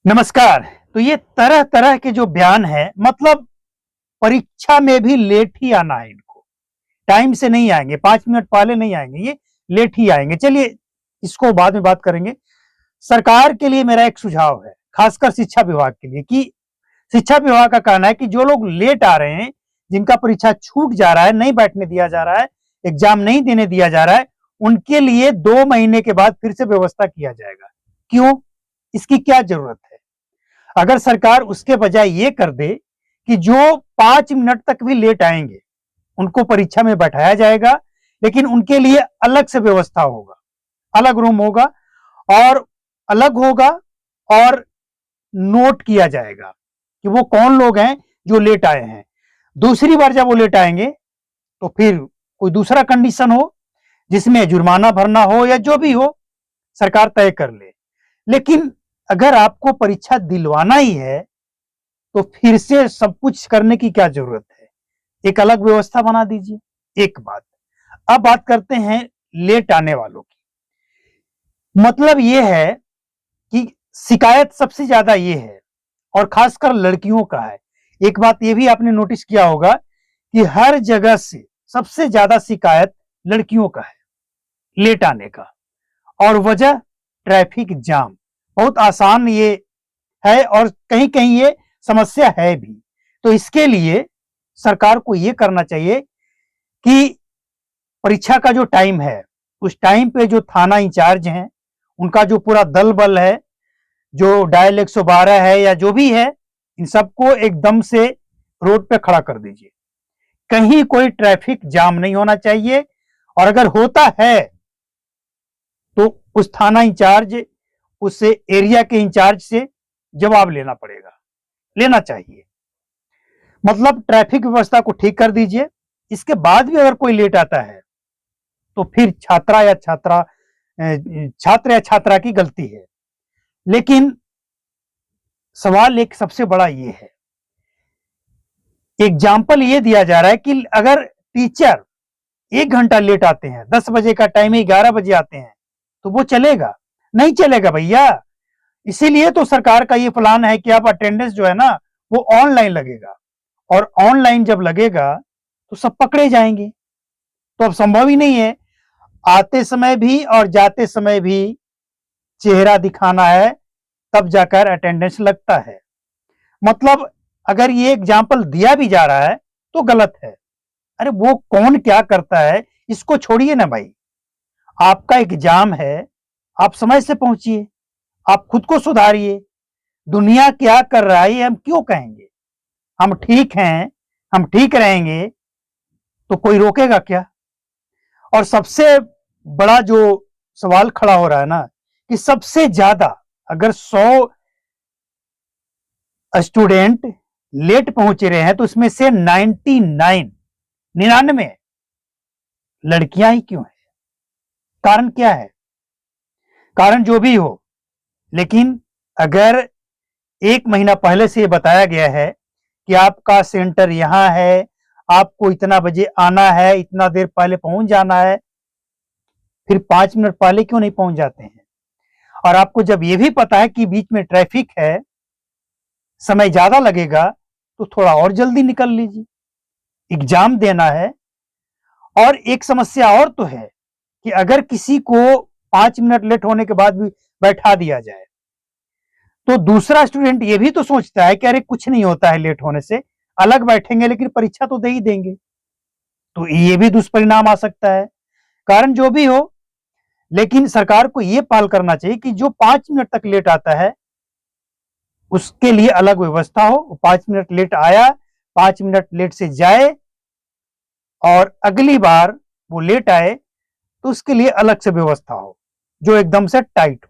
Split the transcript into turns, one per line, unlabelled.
नमस्कार। तो ये तरह तरह के जो बयान है, मतलब परीक्षा में भी लेट ही आना है इनको। टाइम से नहीं आएंगे, 5 मिनट पहले नहीं आएंगे, ये लेट ही आएंगे। चलिए इसको बाद में बात करेंगे। सरकार के लिए मेरा एक सुझाव है, खासकर शिक्षा विभाग के लिए, कि शिक्षा विभाग का कहना है कि जो लोग लेट आ रहे हैं, जिनका परीक्षा छूट जा रहा है, नहीं बैठने दिया जा रहा है, एग्जाम नहीं देने दिया जा रहा है, उनके लिए 2 महीने के बाद फिर से व्यवस्था किया जाएगा। क्यों? इसकी क्या जरूरत है? अगर सरकार उसके बजाय ये कर दे कि जो 5 मिनट तक भी लेट आएंगे उनको परीक्षा में बैठाया जाएगा, लेकिन उनके लिए अलग से व्यवस्था होगा, अलग रूम होगा और अलग होगा, और नोट किया जाएगा कि वो कौन लोग हैं जो लेट आए हैं। दूसरी बार जब वो लेट आएंगे तो फिर कोई दूसरा कंडीशन हो जिसमें जुर्माना भरना हो या जो भी हो, सरकार तय कर ले। लेकिन अगर आपको परीक्षा दिलवाना ही है तो फिर से सब कुछ करने की क्या जरूरत है? एक अलग व्यवस्था बना दीजिए। एक बात। अब बात करते हैं लेट आने वालों की। मतलब यह है कि शिकायत सबसे ज्यादा ये है, और खासकर लड़कियों का है। एक बात यह भी आपने नोटिस किया होगा कि हर जगह से सबसे ज्यादा शिकायत लड़कियों का है, लेट आने का। और वजह ट्रैफिक जाम। बहुत आसान ये है और कहीं कहीं ये समस्या है भी। तो इसके लिए सरकार को ये करना चाहिए कि परीक्षा का जो टाइम है, उस टाइम पे जो थाना इंचार्ज हैं, उनका जो पूरा दल बल है, जो डायल 112 है या जो भी है, इन सबको एकदम से रोड पे खड़ा कर दीजिए। कहीं कोई ट्रैफिक जाम नहीं होना चाहिए, और अगर होता है तो उस थाना इंचार्ज, उस एरिया के इंचार्ज से जवाब लेना पड़ेगा, लेना चाहिए। मतलब ट्रैफिक व्यवस्था को ठीक कर दीजिए। इसके बाद भी अगर कोई लेट आता है तो फिर छात्र या छात्रा की गलती है। लेकिन सवाल एक सबसे बड़ा ये है, एग्जाम्पल ये दिया जा रहा है कि अगर टीचर 1 घंटा लेट आते हैं, 10 बजे का टाइम है, 11 बजे आते हैं, तो वो चलेगा? नहीं चलेगा भैया। इसीलिए तो सरकार का ये प्लान है कि अब अटेंडेंस जो है ना, वो ऑनलाइन लगेगा, और ऑनलाइन जब लगेगा तो सब पकड़े जाएंगे। तो अब संभव ही नहीं है आते समय भी और जाते समय भी चेहरा दिखाना है, तब जाकर अटेंडेंस लगता है। मतलब अगर ये एग्जाम्पल दिया भी जा रहा है तो गलत है। अरे वो कौन क्या करता है इसको छोड़िए ना भाई। आपका एग्जाम है, आप समय से पहुंचिए, आप खुद को सुधारिए। दुनिया क्या कर रहा है हम क्यों कहेंगे? हम ठीक हैं, हम ठीक रहेंगे तो कोई रोकेगा क्या? और सबसे बड़ा जो सवाल खड़ा हो रहा है ना, कि सबसे ज्यादा अगर 100 स्टूडेंट लेट पहुंच रहे हैं तो उसमें से 99 लड़कियां ही क्यों है? कारण क्या है? कारण जो भी हो, लेकिन अगर 1 महीना पहले से बताया गया है कि आपका सेंटर यहां है, आपको इतना बजे आना है, इतना देर पहले पहुंच जाना है, फिर 5 मिनट पहले क्यों नहीं पहुंच जाते हैं? और आपको जब यह भी पता है कि बीच में ट्रैफिक है, समय ज्यादा लगेगा, तो थोड़ा और जल्दी निकल लीजिए। एग्जाम देना है। और एक समस्या और तो है कि अगर किसी को 5 मिनट लेट होने के बाद भी बैठा दिया जाए, तो दूसरा स्टूडेंट ये भी तो सोचता है कि अरे कुछ नहीं होता है लेट होने से, अलग बैठेंगे लेकिन परीक्षा तो दे ही देंगे। तो ये भी दुष्परिणाम आ सकता है। कारण जो भी हो, लेकिन सरकार को यह पहल करना चाहिए कि जो 5 मिनट तक लेट आता है उसके लिए अलग व्यवस्था हो। 5 मिनट लेट आया, 5 मिनट लेट से जाए, और अगली बार वो लेट आए तो उसके लिए अलग से व्यवस्था हो जो एकदम से टाइट हो।